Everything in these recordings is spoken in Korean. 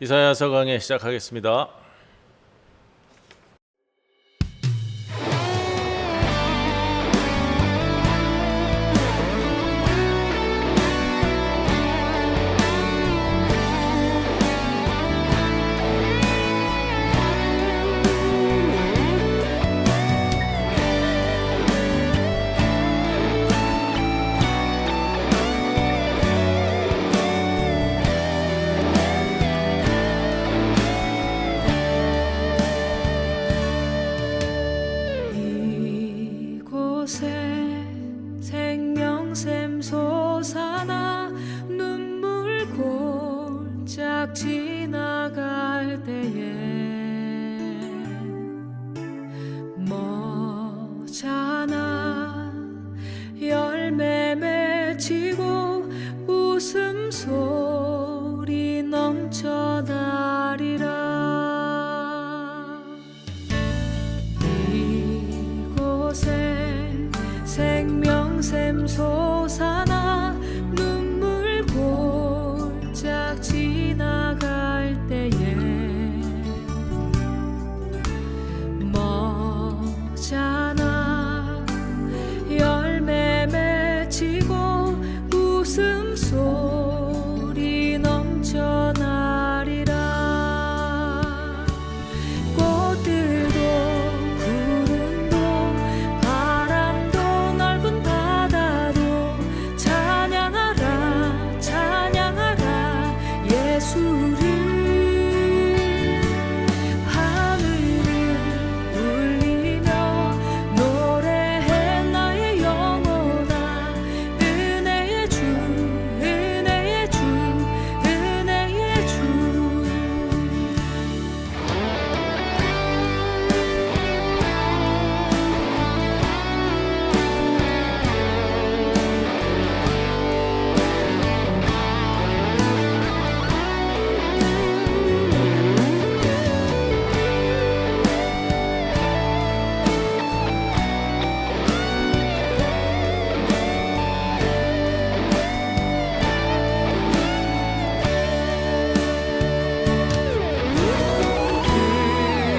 이사야서 강의 시작하겠습니다. 생명샘 솟아나 눈물 골짝 지나갈 때에 머잖아 열매 맺히고 웃음소리 넘쳐나리라. 이곳에 생명샘 솟아나 눈물 골짝 지나갈 때에 머잖아 열매 맺히고 웃음소리 넘쳐나리라. 꽃들도 구름도 바람도 넓은 바다도 찬양하라 찬양하라 예수를. 하늘을 울리며 노래해 나의 영혼아 은혜의 주 은혜의 주 은혜의 주.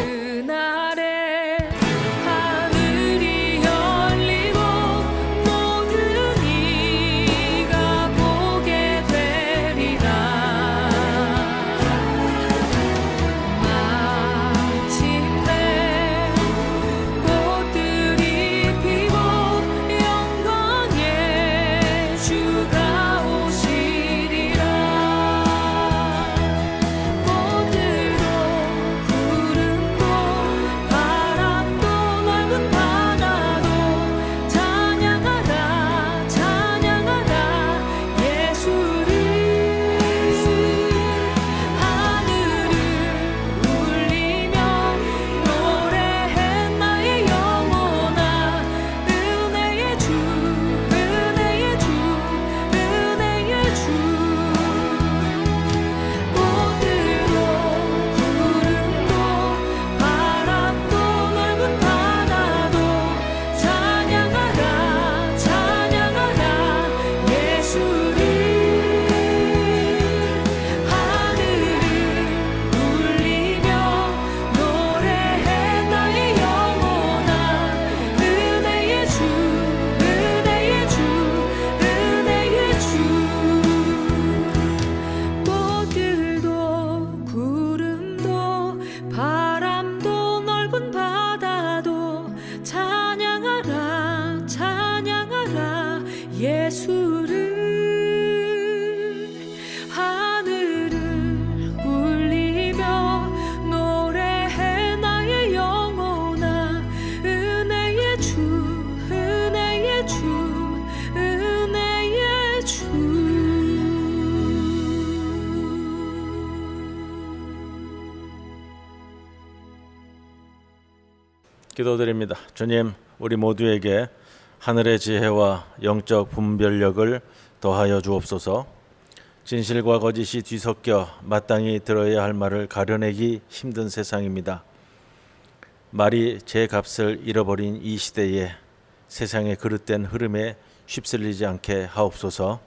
그날에 하늘이 열리고 모든 이가 보게 되리라. 마침내 꽃들이 피고 영광의 주가 오시리라. 꽃들도 구름도 바람도 넓은 바다도 찬양하라 찬양하라 예수를. 하늘을 울리며 노래해 나의 영혼아 은혜의 주 은혜의 주 은혜의 주. 꽃들도 구름도 바람도 넓은 바다도 찬양하라 찬양하라 예수를. 하늘을 울리며 노래해 나의 영혼아 은혜의 주 은혜의 주 은혜의 주. 꽃들도 구름도 바람도 넓은 바다도 찬양하라 찬양하라 예수를. 하늘을 울리며 노래해 나의 영혼아 은혜의 주 은혜의 주 은혜의 주. 기도드립니다. 주님, 우리 모두에게 하늘의 지혜와 영적 분별력을 더하여 주옵소서. 진실과 거짓이 뒤섞여 마땅히 들어야 할 말을 가려내기 힘든 세상입니다. 말이 제 값을 잃어버린 이 시대에 세상의 그릇된 흐름에 휩쓸리지 않게 하옵소서.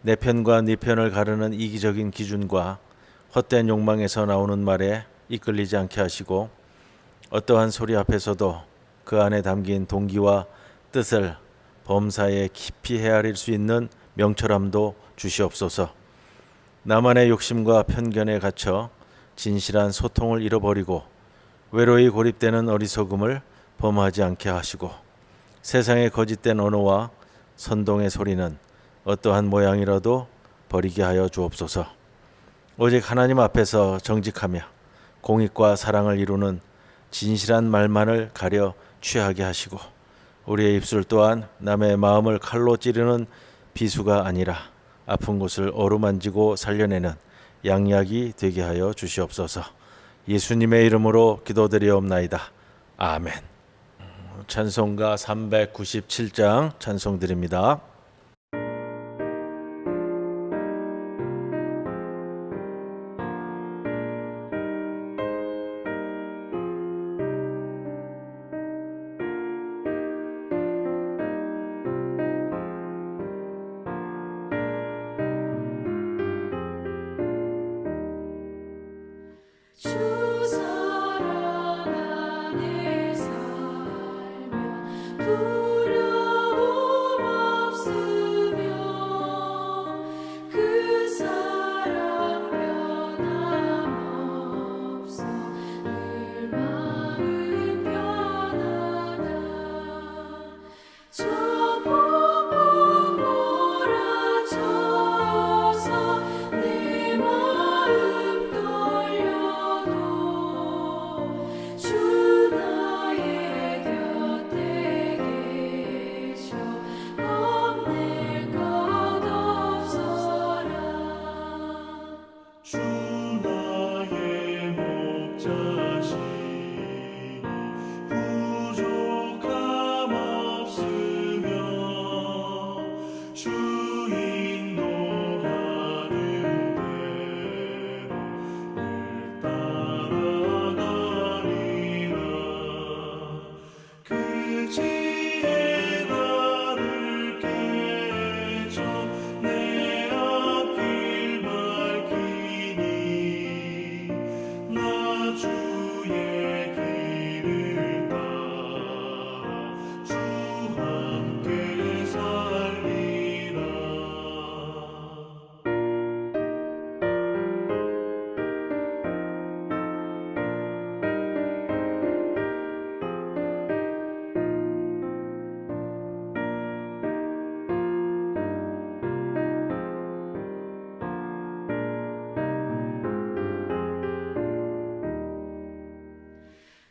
내 편과 네 편을 가르는 이기적인 기준과 헛된 욕망에서 나오는 말에 이끌리지 않게 하시고 어떠한 소리 앞에서도 그 안에 담긴 동기와 뜻을 범사에 깊이 헤아릴 수 있는 명철함도 주시옵소서. 나만의 욕심과 편견에 갇혀 진실한 소통을 잃어버리고 외로이 고립되는 어리석음을 범하지 않게 하시고 세상의 거짓된 언어와 선동의 소리는 어떠한 모양이라도 버리게 하여 주옵소서. 오직 하나님 앞에서 정직하며 공의과 사랑을 이루는 진실한 말만을 가려 취하게 하시고 우리의 입술 또한 남의 마음을 칼로 찌르는 비수가 아니라 아픈 곳을 어루만지고 살려내는 양약이 되게 하여 주시옵소서. 예수님의 이름으로 기도드리옵나이다. 아멘. 찬송가 397장 찬송드립니다. 주 사랑 안에 살면 두려움 없으며 그 사랑 변함없어 늘 마음 편하다. 저 폭풍 몰아쳐서 내 마음 떨려도 주 나의 곁에 계셔 겁낼 것 없어라. 주 나의 목자시니 부족함 없으며 주 인도하는 대로 늘 따라가리라. 그 지혜 나를 깨쳐 내 앞길 밝히니 나 주의 길을 따라 주 함께 살리라.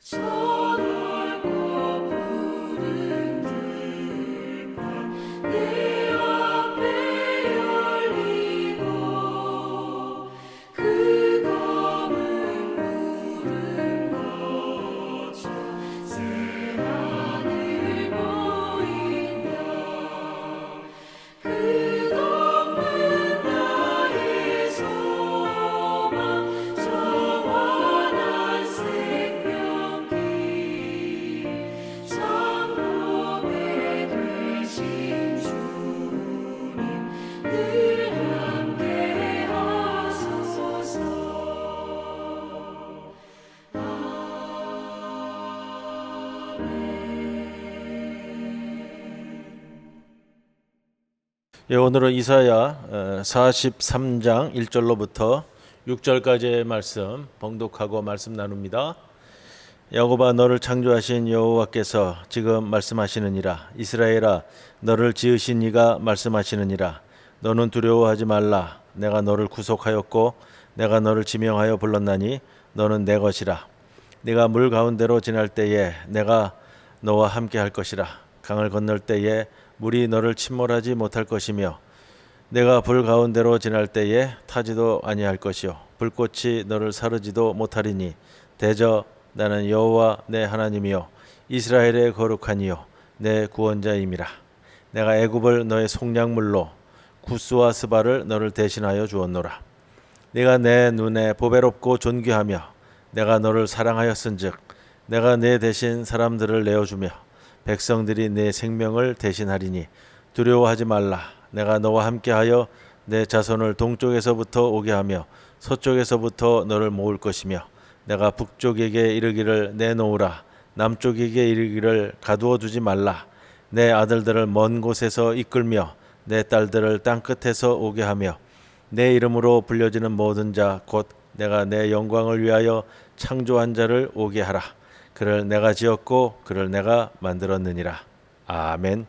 저 넓고 푸른 들판 내 앞에 열리고 그 검은 구름 거쳐 새하늘 보인다. 끝없는 나의 소망 영원한 생명길 참복에 되신 주님 늘 함께 하소서. 예, 오늘은 이사야 43장 1절로부터 6절까지의 말씀 봉독하고 말씀 나눕니다. 야곱아, 너를 창조하신 여호와께서 지금 말씀하시느니라. 이스라엘아, 너를 지으신 이가 말씀하시느니라. 너는 두려워하지 말라. 내가 너를 구속하였고 내가 너를 지명하여 불렀나니 너는 내 것이라. 네가 물 가운데로 지날 때에 내가 너와 함께 할 것이라. 강을 건널 때에 물이 너를 침몰하지 못할 것이며 내가 불 가운데로 지날 때에 타지도 아니할 것이요 불꽃이 너를 사르지도 못하리니 대저 나는 여호와 내 하나님이요 이스라엘의 거룩한 이요 내 구원자임이라. 내가 애굽을 너의 속량물로 구스와 스바를 너를 대신하여 주었노라. 네가 내 눈에 보배롭고 존귀하며 내가 너를 사랑하였은즉 내가 내 대신 사람들을 내어주며 백성들이 내 생명을 대신하리니 두려워하지 말라. 내가 너와 함께하여 내 자손을 동쪽에서부터 오게 하며 서쪽에서부터 너를 모을 것이며 내가 북쪽에게 이르기를 내놓으라 남쪽에게 이르기를 가두어 두지 말라 내 아들들을 먼 곳에서 이끌며 내 딸들을 땅 끝에서 오게 하며 내 이름으로 불려지는 모든 자 곧 내가 내 영광을 위하여 창조한 자를 오게 하라 그를 내가 지었고 그를 내가 만들었느니라. 아멘.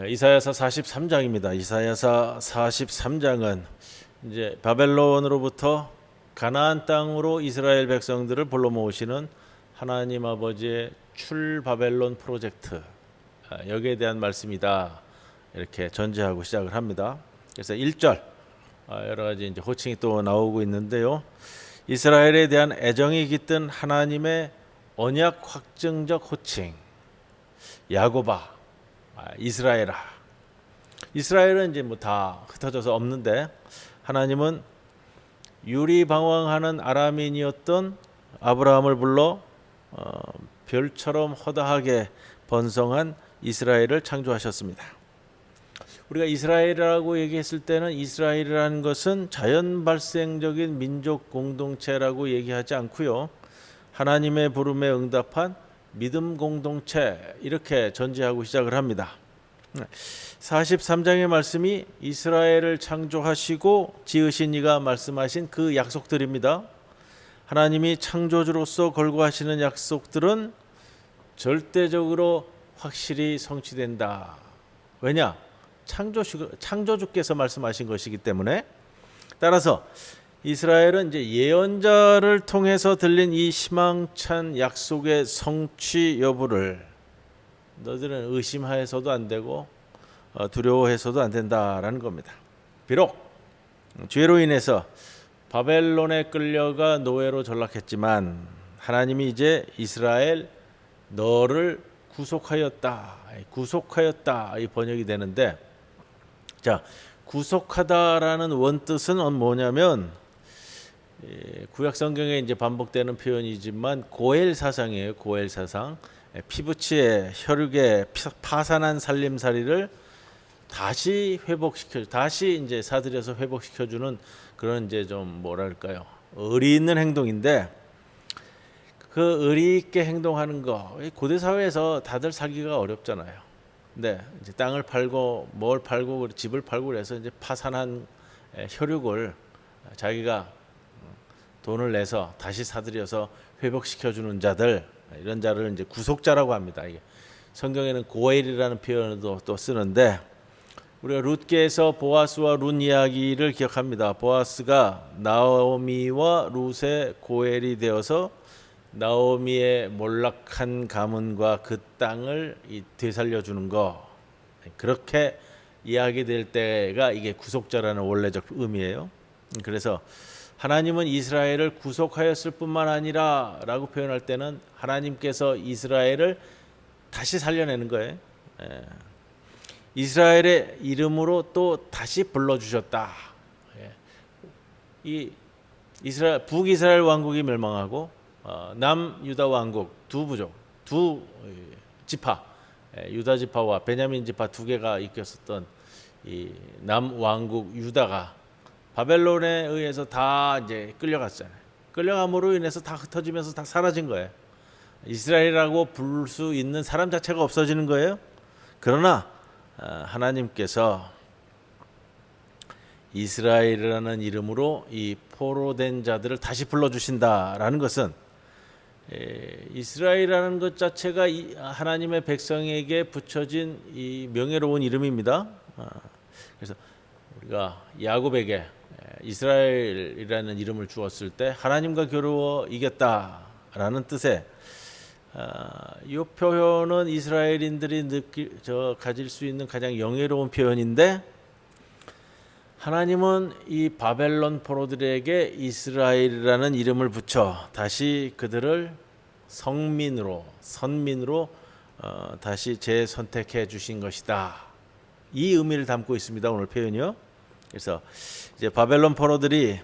이사야서 43장입니다. 이사야서 43장은 이제 바벨론으로부터 가나안 땅으로 이스라엘 백성들을 불러 모으시는 하나님 아버지의 출바벨론 프로젝트, 여기에 대한 말씀이다. 이렇게 전제하고 시작을 합니다. 그래서 1절 여러 가지 이제 호칭이 또 나오고 있는데요. 이스라엘에 대한 애정이 깃든 하나님의 언약 확증적 호칭. 야고바, 이스라엘아. 이스라엘은 이제 뭐 다 흩어져서 없는데 하나님은 유리방황하는 아람인이었던 아브라함을 불러 별처럼 허다하게 번성한 이스라엘을 창조하셨습니다. 우리가 이스라엘이라고 얘기했을 때는 이스라엘이라는 것은 자연 발생적인 민족 공동체라고 얘기하지 않고요. 하나님의 부름에 응답한 믿음 공동체 이렇게 전제하고 시작을 합니다. 43장의 말씀이 이스라엘을 창조하시고 지으신 이가 말씀하신 그 약속들입니다. 하나님이 창조주로서 걸고 하시는 약속들은 절대적으로 확실히 성취된다. 왜냐? 창조주께서 말씀하신 것이기 때문에. 따라서 이스라엘은 이제 예언자를 통해서 들린 이 희망찬 약속의 성취 여부를 너희들은 의심하여서도 안 되고 두려워해서도 안 된다라는 겁니다. 비록 죄로 인해서 바벨론에 끌려가 노예로 전락했지만 하나님이 이제 이스라엘 너를 구속하였다. 이 번역이 되는데, 자, 구속하다라는 원뜻은 뭐냐면 구약 성경에 이제 반복되는 표현이지만 고엘 사상이에요. 고엘 사상. 피부치의 혈육의 파산한 살림살이를 다시 회복시켜, 다시 이제 사들여서 회복시켜주는 그런 이제 좀 뭐랄까요, 의리 있는 행동인데, 그 의리 있게 행동하는 거 고대 사회에서 다들 살기가 어렵잖아요. 근데 이제 땅을 팔고 뭘 팔고 집을 팔고 그래서 이제 파산한 혈육을 자기가 돈을 내서 다시 사들여서 회복시켜주는 자들, 이런 자를 이제 구속자라고 합니다. 이게 성경에는 고엘이라는 표현도 또 쓰는데, 우리가 룻기에서 보아스와 룻 이야기를 기억합니다. 보아스가 나오미와 룻의 고엘이 되어서 나오미의 몰락한 가문과 그 땅을 되살려 주는 거, 그렇게 이야기될 때가 이게 구속자라는 원래적 의미예요. 그래서 하나님은 이스라엘을 구속하였을 뿐만 아니라 라고 표현할 때는 하나님께서 이스라엘을 다시 살려내는 거예요. 이스라엘의 이름으로 또 다시 불러주셨다. 이 북이스라엘 왕국이 멸망하고 남유다 왕국 두 부족, 두 지파, 유다 지파와 베냐민 지파 두 개가 이겼었던 이 남왕국 유다가 바벨론에 의해서 다 이제 끌려갔잖아요. 끌려감으로 인해서 다 흩어지면서 다 사라진 거예요. 이스라엘이라고 부를 수 있는 사람 자체가 없어지는 거예요. 그러나 하나님께서 이스라엘이라는 이름으로 이 포로된 자들을 다시 불러주신다라는 것은 이스라엘이라는 것 자체가 하나님의 백성에게 붙여진 이 명예로운 이름입니다. 그래서 우리가 야곱에게 이스라엘이라는 이름을 주었을 때 하나님과 겨루어 이겼다라는 뜻의 이 표현은 이스라엘인들이 가질 수 있는 가장 영예로운 표현인데, 하나님은 이 바벨론 포로들에게 이스라엘이라는 이름을 붙여 다시 그들을 선민으로 다시 재선택해 주신 것이다. 이 의미를 담고 있습니다. 오늘 표현이요. 그래서 이제 바벨론 포로들이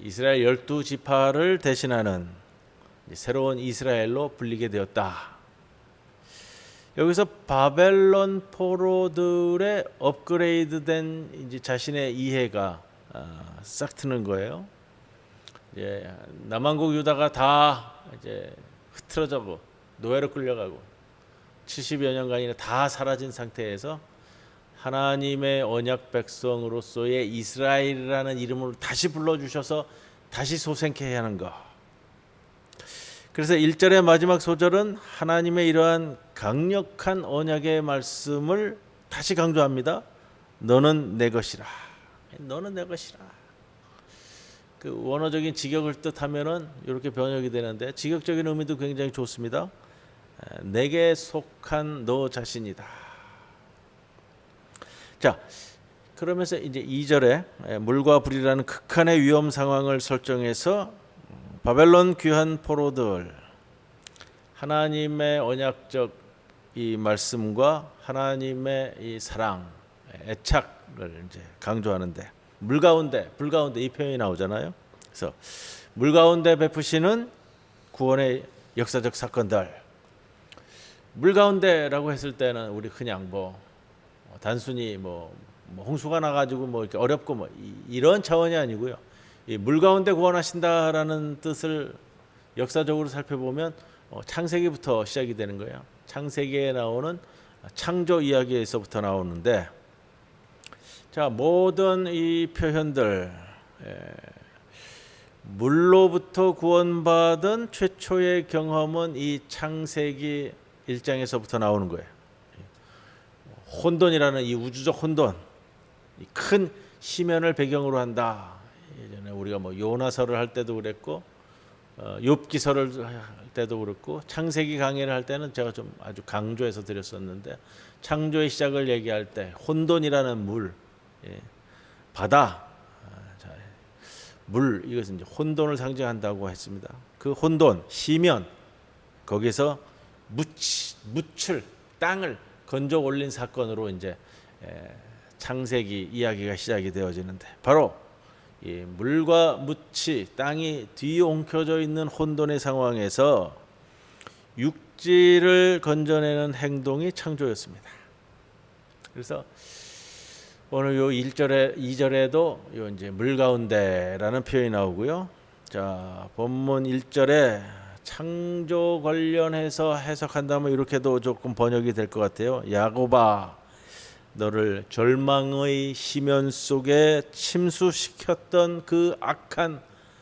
이스라엘 12지파를 대신하는 새로운 이스라엘로 불리게 되었다. 여기서 바벨론 포로들의 업그레이드된 이제 자신의 이해가 싹 트는 거예요. 이제 남한국 유다가 다 이제 흐트러져고 노예로 끌려가고 70여 년간이나 다 사라진 상태에서 하나님의 언약 백성으로서의 이스라엘이라는 이름을 다시 불러주셔서 다시 소생케 하는 것. 그래서 1절의 마지막 소절은 하나님의 이러한 강력한 언약의 말씀을 다시 강조합니다. 너는 내 것이라. 너는 내 것이라. 그 원어적인 직역을 뜻하면은 이렇게 번역이 되는데 직역적인 의미도 굉장히 좋습니다. 내게 속한 너 자신이다. 자, 그러면서 이제 2절에 물과 불이라는 극한의 위험 상황을 설정해서 바벨론 귀한 포로들, 하나님의 언약적 이 말씀과 하나님의 이 사랑, 애착을 이제 강조하는데 물 가운데, 불 가운데 이 표현이 나오잖아요. 그래서 물 가운데 베푸시는 구원의 역사적 사건들. 물 가운데라고 했을 때는 우리 그냥 뭐 단순히 뭐 홍수가 나가지고 뭐 이렇게 어렵고 뭐 이런 차원이 아니고요. 이 물 가운데 구원하신다라는 뜻을 역사적으로 살펴보면 창세기부터 시작이 되는 거예요. 창세기에 나오는 창조 이야기에서부터 나오는데, 자, 모든 이 표현들 물로부터 구원받은 최초의 경험은 이 창세기 1장에서부터 나오는 거예요. 혼돈이라는 이 우주적 혼돈, 이 큰 시면을 배경으로 한다. 예전에 우리가 뭐 요나서를 할 때도 그랬고, 욥기서를 할 때도 그렇고, 창세기 강의를 할 때는 제가 좀 아주 강조해서 드렸었는데, 창조의 시작을 얘기할 때 혼돈이라는 물, 바다, 물, 이것은 이제 혼돈을 상징한다고 했습니다. 그 혼돈, 시면, 거기서 묻힐 땅을 건져 올린 사건으로 이제 창세기 이야기가 시작이 되어지는데, 바로 이 물과 묻이 땅이 뒤엉켜져 있는 혼돈의 상황에서 육지를 건져내는 행동이 창조였습니다. 그래서 오늘 요 1절에 2절에도 요 이제 물 가운데라는 표현이 나오고요. 자, 본문 1절에 창조 관련해서 해석한다면 이렇게도 조금 번역이 될 것 같아요. 야곱아, 너를 절망의 시면 속에 침수시켰던 그 악한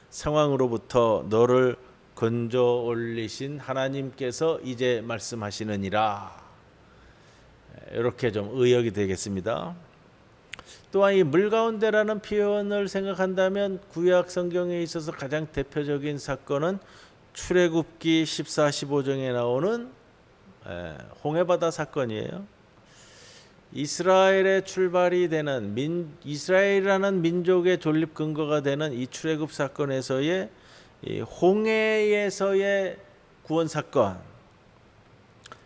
상황으로부터 너를 건져 올리신 하나님께서 이제 말씀하시느니라. 이렇게 좀 의역이 되겠습니다. 또한 이 물 가운데라는 표현을 생각한다면 구약 성경에 있어서 가장 대표적인 사건은 출애굽기 14, 15장에 나오는 홍해바다 사건이에요. 이스라엘의 출발이 되는 이스라엘이라는 민족의 존립 근거가 되는 이 출애굽 사건에서의 이 홍해에서의 구원 사건,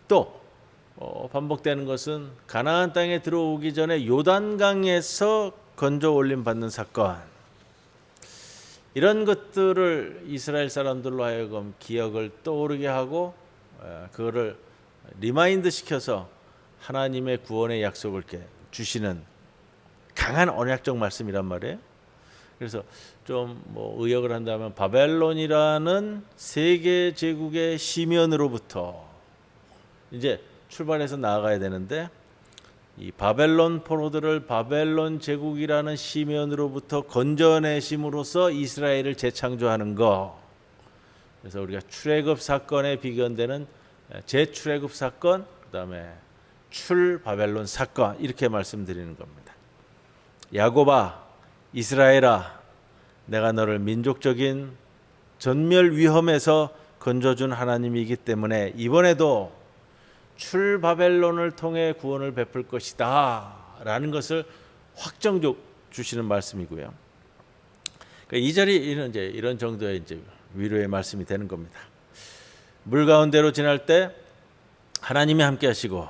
또 반복되는 것은 가나안 땅에 들어오기 전에 요단강에서 건져 올림 받는 사건, 이런 것들을 이스라엘 사람들로 하여금 기억을 떠오르게 하고 그거를 리마인드 시켜서 하나님의 구원의 약속을 이렇게 주시는 강한 언약적 말씀이란 말이에요. 그래서 좀 뭐 의역을 한다면 바벨론이라는 세계 제국의 시면으로부터 이제 출발해서 나아가야 되는데, 이 바벨론 포로들을 바벨론 제국이라는 시면으로부터 건져내심으로써 이스라엘을 재창조하는 것. 그래서 우리가 출애굽 사건에 비견되는 재출애굽 사건, 그다음에 출바벨론 사건, 이렇게 말씀드리는 겁니다. 야곱아, 이스라엘아, 내가 너를 민족적인 전멸 위험에서 건져준 하나님이기 때문에 이번에도 출바벨론을 통해 구원을 베풀 것이다 라는 것을 확정 주시는 말씀이고요. 그러니까 2절이 이제 이런 정도의 이제 위로의 말씀이 되는 겁니다. 물 가운데로 지날 때 하나님이 함께 하시고,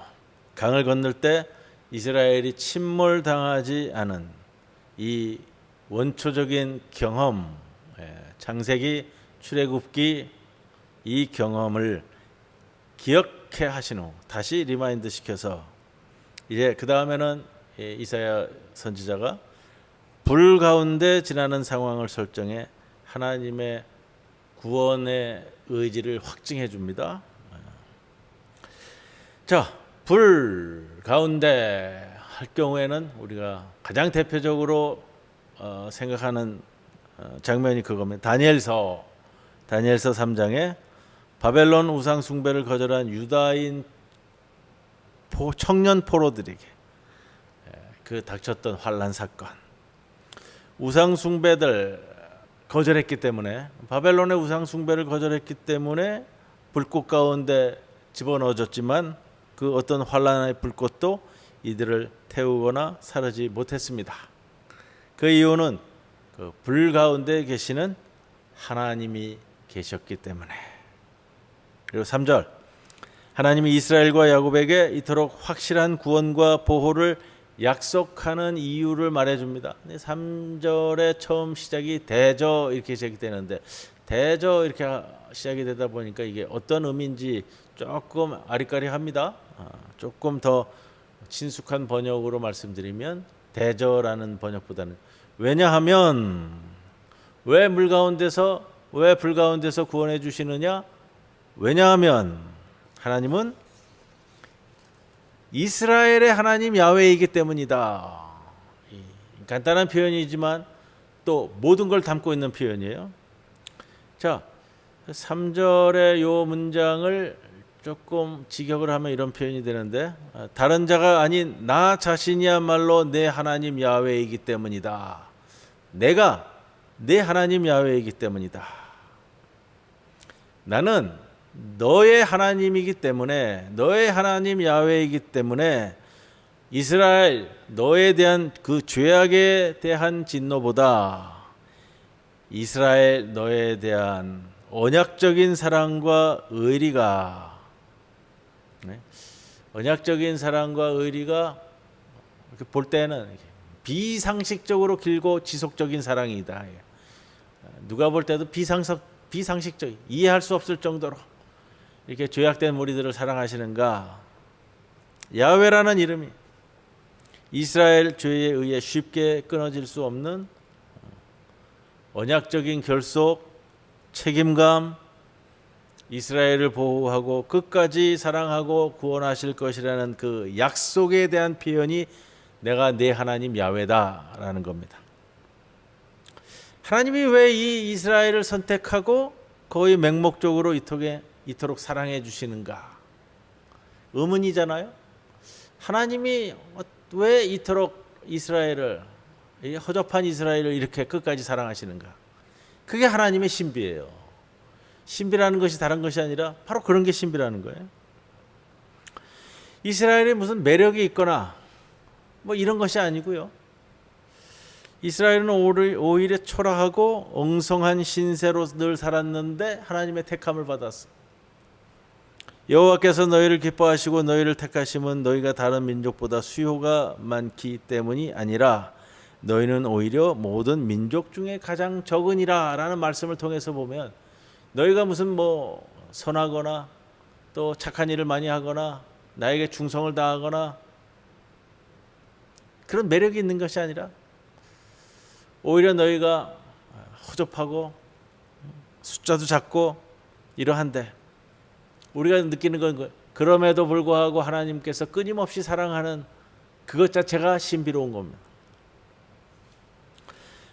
강을 건널 때 이스라엘이 침몰당하지 않은 이 원초적인 경험, 창세기, 출애굽기, 이 경험을 기억 이렇게 하신 후 다시 리마인드 시켜서 이제 그 다음에는 이사야 선지자가 불 가운데 지나는 상황을 설정해 하나님의 구원의 의지를 확증해 줍니다. 자, 불 가운데 할 경우에는 우리가 가장 대표적으로 생각하는 장면이 그겁니다. 다니엘서 3장에 바벨론 우상 숭배를 거절한 유다인 청년 포로들에게 그 닥쳤던 환난 사건, 우상 숭배들 거절했기 때문에, 바벨론의 우상 숭배를 거절했기 때문에 불꽃 가운데 집어넣어졌지만 그 어떤 환난의 불꽃도 이들을 태우거나 사르지 못했습니다. 그 이유는 그 불 가운데 계시는 하나님이 계셨기 때문에. 그리고 3절, 하나님이 이스라엘과 야곱에게 이토록 확실한 구원과 보호를 약속하는 이유를 말해줍니다. 3절의 처음 시작이 대저 이렇게 시작이 되는데, 대저 이렇게 시작이 되다 보니까 이게 어떤 의미인지 조금 아리까리합니다. 조금 더 친숙한 번역으로 말씀드리면 대저라는 번역보다는, 왜냐하면 왜 불 가운데서 구원해 주시느냐? 왜냐하면 하나님은 이스라엘의 하나님 야훼이기 때문이다. 간단한 표현이지만 또 모든 걸 담고 있는 표현이에요. 자, 3절의 요 문장을 조금 직역을 하면 이런 표현이 되는데, 다른 자가 아닌 나 자신이야말로 내 하나님 야훼이기 때문이다. 내가 내 하나님 야훼이기 때문이다. 나는 너의 하나님이기 때문에, 너의 하나님 야훼이기 때문에 이스라엘 너에 대한 그 죄악에 대한 진노보다 이스라엘 너에 대한 언약적인 사랑과 의리가, 언약적인 사랑과 의리가 이렇게 볼 때는 비상식적으로 길고 지속적인 사랑이다. 누가 볼 때도 비상식적, 이해할 수 없을 정도로 이렇게 죄악된 무리들을 사랑하시는가? 야훼라는 이름이 이스라엘 죄에 의해 쉽게 끊어질 수 없는 언약적인 결속, 책임감, 이스라엘을 보호하고 끝까지 사랑하고 구원하실 것이라는 그 약속에 대한 표현이 내가 내 하나님 야훼다라는 겁니다. 하나님이 왜 이 이스라엘을 선택하고 거의 맹목적으로 이토록 사랑해 주시는가? 의문이잖아요. 하나님이 왜 이토록 이스라엘을, 허접한 이스라엘을 이렇게 끝까지 사랑하시는가? 그게 하나님의 신비예요. 신비라는 것이 다른 것이 아니라 바로 그런 게 신비라는 거예요. 이스라엘이 무슨 매력이 있거나 뭐 이런 것이 아니고요. 이스라엘은 오히려 초라하고 엉성한 신세로 늘 살았는데 하나님의 택함을 받았어. 여호와께서 너희를 기뻐하시고 너희를 택하심은 너희가 다른 민족보다 수요가 많기 때문이 아니라 너희는 오히려 모든 민족 중에 가장 적으니라 라는 말씀을 통해서 보면, 너희가 무슨 뭐 선하거나 또 착한 일을 많이 하거나 나에게 충성을 다하거나 그런 매력이 있는 것이 아니라 오히려 너희가 허접하고 숫자도 작고 이러한데, 우리가 느끼는 건 그럼에도 불구하고 하나님께서 끊임없이 사랑하는 그것 자체가 신비로운 겁니다.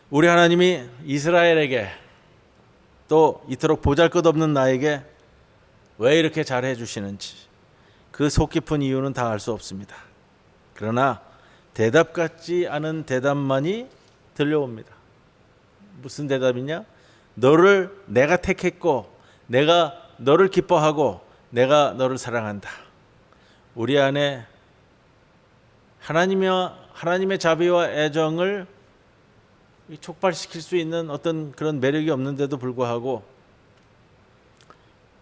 우리 하나님이 이스라엘에게 또 이토록 보잘것없는 나에게 왜 이렇게 잘해 주시는지 그 속 깊은 이유는 다 알 수 없습니다. 그러나 대답 같지 않은 대답만이 들려옵니다. 무슨 대답이냐? 너를 내가 택했고 내가 너를 기뻐하고 내가 너를 사랑한다. 우리 안에 하나님의 자비와 애정을 촉발시킬 수 있는 어떤 그런 매력이 없는데도 불구하고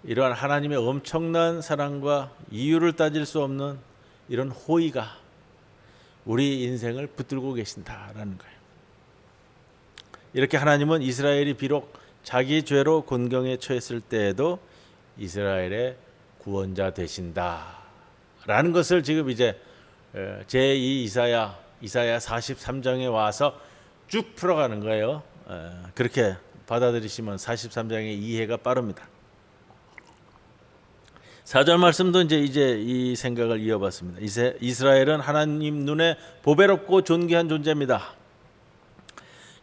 이러한 하나님의 엄청난 사랑과 이유를 따질 수 없는 이런 호의가 우리 인생을 붙들고 계신다라는 거예요. 이렇게 하나님은 이스라엘이 비록 자기 죄로 곤경에 처했을 때에도 이스라엘의 구원자 되신다라는 것을 지금 이제 제2 이사야 43장에 와서 쭉 풀어가는 거예요. 그렇게 받아들이시면 43장의 이해가 빠릅니다. 4절 말씀도 이제 이 생각을 이어봤습니다. 이스라엘은 하나님 눈에 보배롭고 존귀한 존재입니다.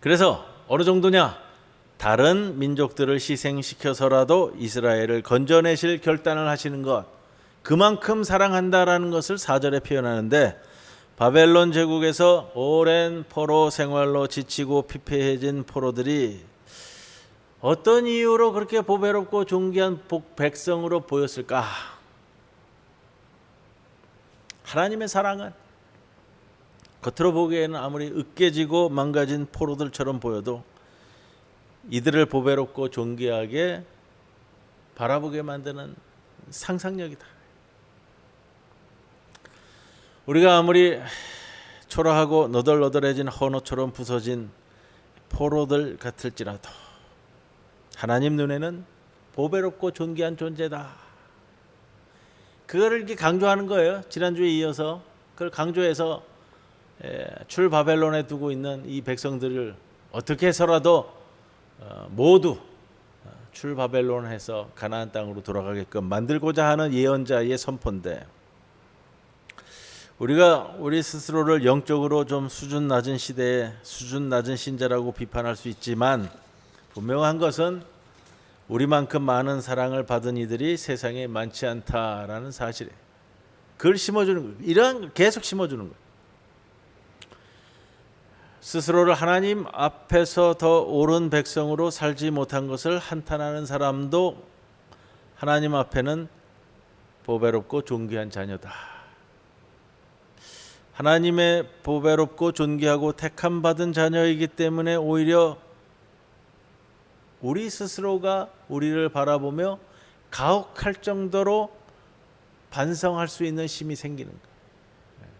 그래서 어느 정도냐? 다른 민족들을 희생시켜서라도 이스라엘을 건져내실 결단을 하시는 것, 그만큼 사랑한다라는 것을 4절에 표현하는데, 바벨론 제국에서 오랜 포로 생활로 지치고 피폐해진 포로들이 어떤 이유로 그렇게 보배롭고 존귀한 백성으로 보였을까? 하나님의 사랑은 겉으로 보기에는 아무리 으깨지고 망가진 포로들처럼 보여도 이들을 보배롭고 존귀하게 바라보게 만드는 상상력이다. 우리가 아무리 초라하고 너덜너덜해진 헌옷처럼 부서진 포로들 같을지라도 하나님 눈에는 보배롭고 존귀한 존재다. 그거를 이렇게 강조하는 거예요. 지난주에 이어서 그걸 강조해서 출 바벨론에 두고 있는 이 백성들을 어떻게 해서라도 모두 출 바벨론에서 가나안 땅으로 돌아가게끔 만들고자 하는 예언자의 선포인데, 우리 스스로를 영적으로 좀 수준 낮은 시대에 수준 낮은 신자라고 비판할 수 있지만, 분명한 것은 우리만큼 많은 사랑을 받은 이들이 세상에 많지 않다라는 사실에 그걸 심어주는 거예요. 이런 걸 계속 심어주는 거예요. 스스로를 하나님 앞에서 더 옳은 백성으로 살지 못한 것을 한탄하는 사람도 하나님 앞에는 보배롭고 존귀한 자녀다. 하나님의 보배롭고 존귀하고 택함 받은 자녀이기 때문에 오히려 우리 스스로가 우리를 바라보며 가혹할 정도로 반성할 수 있는 힘이 생기는 거예요.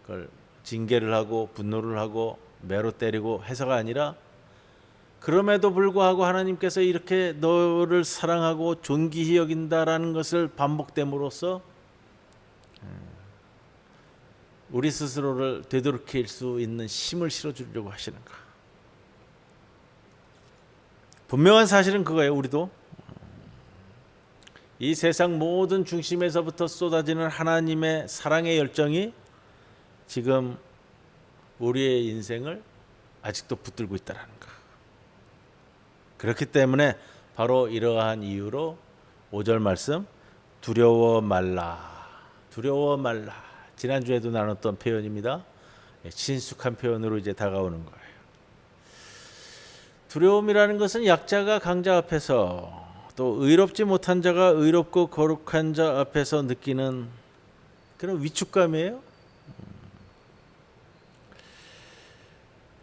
그걸 징계를 하고 분노를 하고 매로 때리고 해서가 아니라, 그럼에도 불구하고 하나님께서 이렇게 너를 사랑하고 존귀히 여긴다라는 것을 반복됨으로써 우리 스스로를 되돌이킬 수 있는 힘을 실어주려고 하시는가. 분명한 사실은 그거예요. 우리도 이 세상 모든 중심에서부터 쏟아지는 하나님의 사랑의 열정이 지금 우리의 인생을 아직도 붙들고 있다는 거. 그렇기 때문에 바로 이러한 이유로 5절 말씀, 두려워 말라. 두려워 말라. 지난주에도 나눴던 표현입니다. 친숙한 표현으로 이제 다가오는 거예요. 두려움이라는 것은 약자가 강자 앞에서, 또 의롭지 못한 자가 의롭고 거룩한 자 앞에서 느끼는 그런 위축감이에요.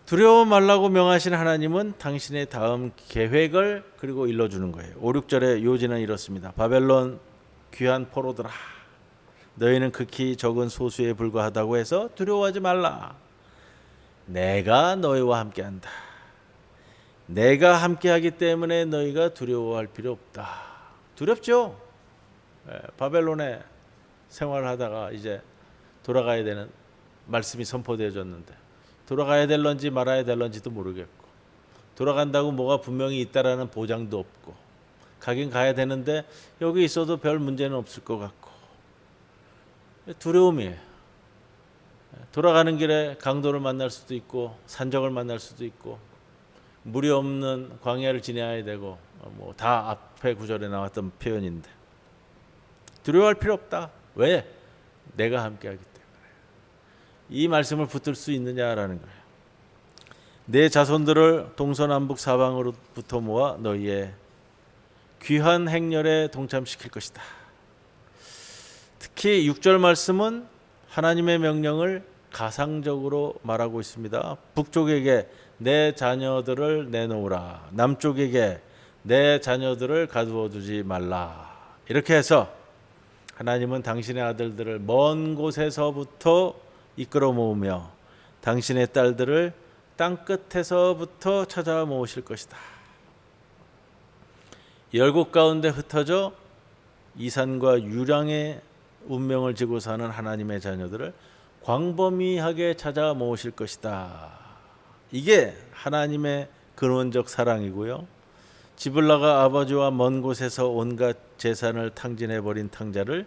두려워 말라고 명하신 하나님은 당신의 다음 계획을 그리고 일러주는 거예요. 5, 6절의 요지는 이렇습니다. 바벨론 귀한 포로들아, 너희는 극히 적은 소수에 불과하다고 해서 두려워하지 말라. 내가 너희와 함께한다. 내가 함께하기 때문에 너희가 두려워할 필요 없다. 두렵죠? 바벨론에 생활하다가 이제 돌아가야 되는 말씀이 선포되어졌는데, 돌아가야 될런지 말아야 될런지도 모르겠고, 돌아간다고 뭐가 분명히 있다라는 보장도 없고, 가긴 가야 되는데 여기 있어도 별 문제는 없을 것 같고, 두려움이에요. 돌아가는 길에 강도를 만날 수도 있고 산적을 만날 수도 있고 물이 없는 광야를 지나야 되고, 뭐 다 앞에 구절에 나왔던 표현인데, 두려워할 필요 없다. 왜? 내가 함께하기 때문에. 이 말씀을 붙들 수 있느냐라는 거예요. 내 자손들을 동서남북 사방으로부터 모아 너희의 귀한 행렬에 동참시킬 것이다. 특히 6절 말씀은 하나님의 명령을 가상적으로 말하고 있습니다. 북쪽에게 내 자녀들을 내놓으라. 남쪽에게 내 자녀들을 가두어 두지 말라. 이렇게 해서 하나님은 당신의 아들들을 먼 곳에서부터 이끌어 모으며 당신의 딸들을 땅끝에서부터 찾아 모으실 것이다. 열국 가운데 흩어져 이산과 유량의 운명을 지고 사는 하나님의 자녀들을 광범위하게 찾아 모으실 것이다. 이게 하나님의 근원적 사랑이고요. 집을 나가 아버지와 먼 곳에서 온갖 재산을 탕진해버린 탕자를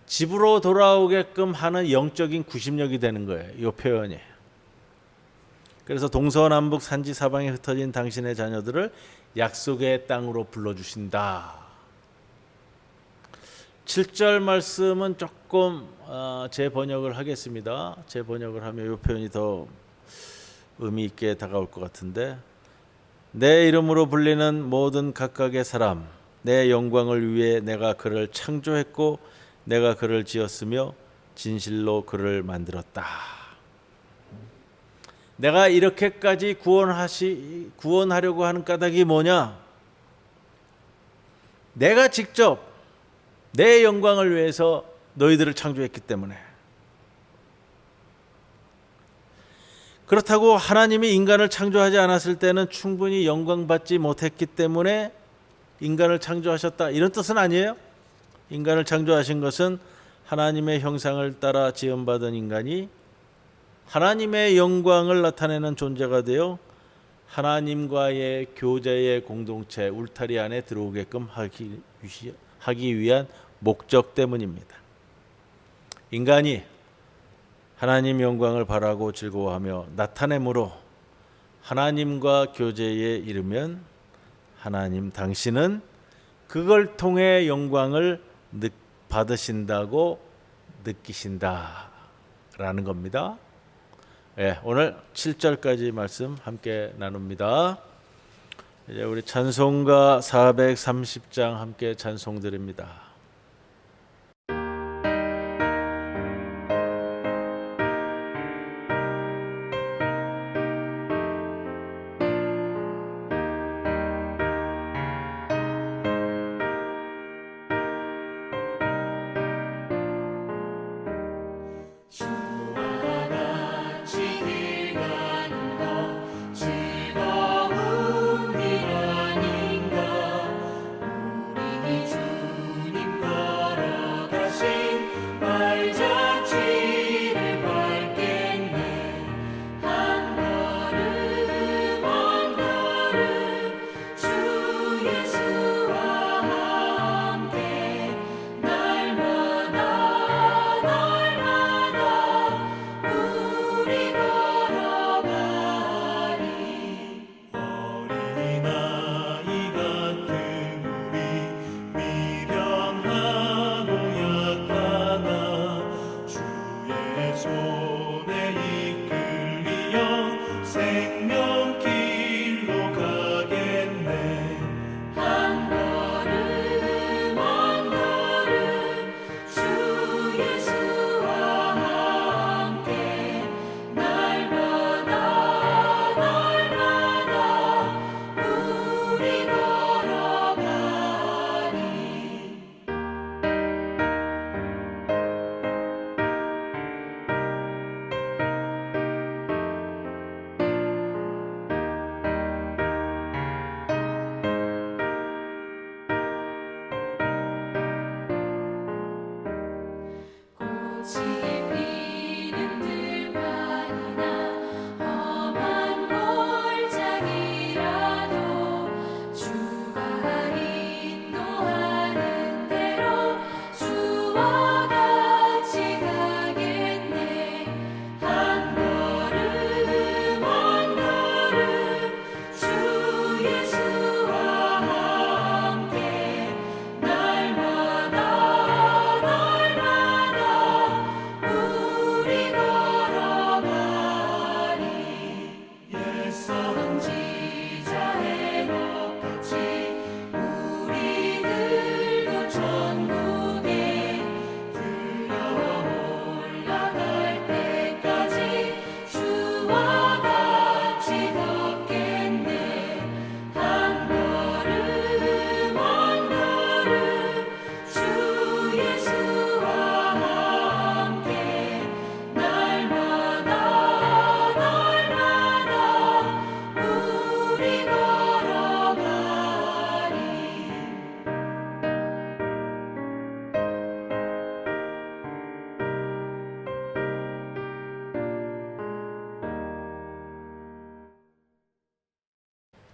집으로 돌아오게끔 하는 영적인 구심력이 되는 거예요. 이 표현이. 그래서 동서남북 산지 사방에 흩어진 당신의 자녀들을 약속의 땅으로 불러주신다. 7절 말씀은 조금 재번역을 하겠습니다. 재번역을 하면 이 표현이 더 의미 있게 다가올 것 같은데, 내 이름으로 불리는 모든 각각의 사람, 내 영광을 위해 내가 그를 창조했고 내가 그를 지었으며 진실로 그를 만들었다. 내가 이렇게까지 구원하려고 하는 까닭이 뭐냐? 내가 직접 내 영광을 위해서 너희들을 창조했기 때문에. 그렇다고 하나님이 인간을 창조하지 않았을 때는 충분히 영광받지 못했기 때문에 인간을 창조하셨다, 이런 뜻은 아니에요. 인간을 창조하신 것은 하나님의 형상을 따라 지음받은 인간이 하나님의 영광을 나타내는 존재가 되어 하나님과의 교제의 공동체 울타리 안에 들어오게끔 하기 위한 목적 때문입니다. 인간이 하나님 영광을 바라고 즐거워하며 나타냄으로 하나님과 교제에 이르면 하나님 당신은 그걸 통해 영광을 받으신다고 느끼신다라는 겁니다. 네, 오늘 7절까지 말씀 함께 나눕니다. 이제 우리 찬송가 430장 함께 찬송 드립니다. 주와 같이 길 가는 것 즐거운 일 아닌가. 우리 주님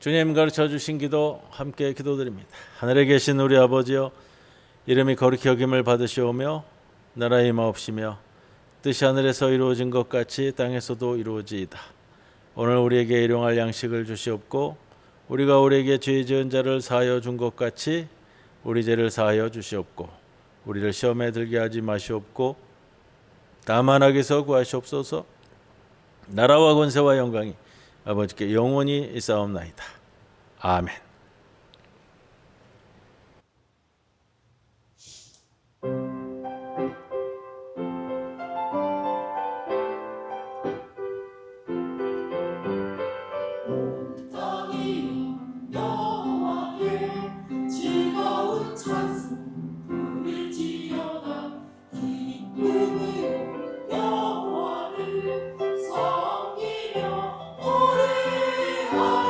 주님 가르쳐 주신 기도 함께 기도드립니다. 하늘에 계신 우리 아버지여, 이름이 거룩히 여김을 받으시오며 나라의 임하옵시며 뜻이 하늘에서 이루어진 것 같이 땅에서도 이루어지이다. 오늘 우리에게 일용할 양식을 주시옵고 우리가 우리에게 죄 지은 자를 사하여 준 것 같이 우리 죄를 사하여 주시옵고 우리를 시험에 들게 하지 마시옵고 다만 악에서 구하시옵소서. 나라와 권세와 영광이 아버지께 영원히 있사옵나이다. 아멘. 땅이 여호와께 즐거운 찬송 부를지어다. 기쁨으로 여호와를 섬기며 노래할지로.